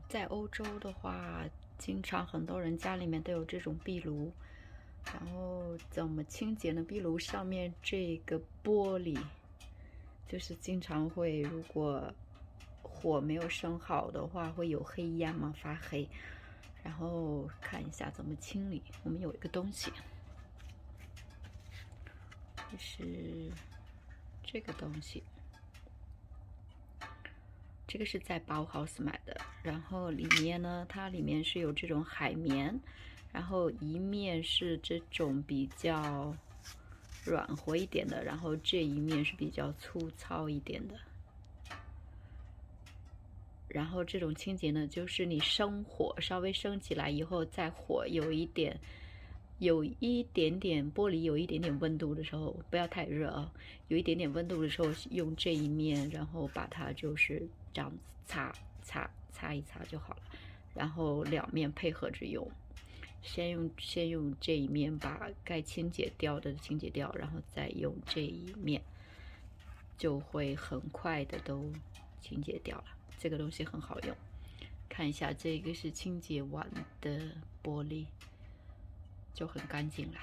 在欧洲的话，经常很多人家里面都有这种壁炉，然后怎么清洁呢？壁炉上面这个玻璃，就是经常会，如果火没有生好的话，会有黑烟嘛，发黑。然后看一下怎么清理。我们有一个东西，就是这个东西。这个是在包 House 买的，然后里面呢，它里面是有这种海绵，然后一面是这种比较软和一点的，然后这一面是比较粗糙一点的。然后这种清洁呢，就是你生火稍微升起来以后，在火有一点点玻璃有一点点温度的时候，不要太热啊，有一点点温度的时候，用这一面，然后把它就是这样擦一擦就好了，然后两面配合着用。先用这一面把该清洁掉的清洁掉，然后再用这一面，就会很快的都清洁掉了。这个东西很好用，看一下，这个是清洁完的玻璃，就很干净了。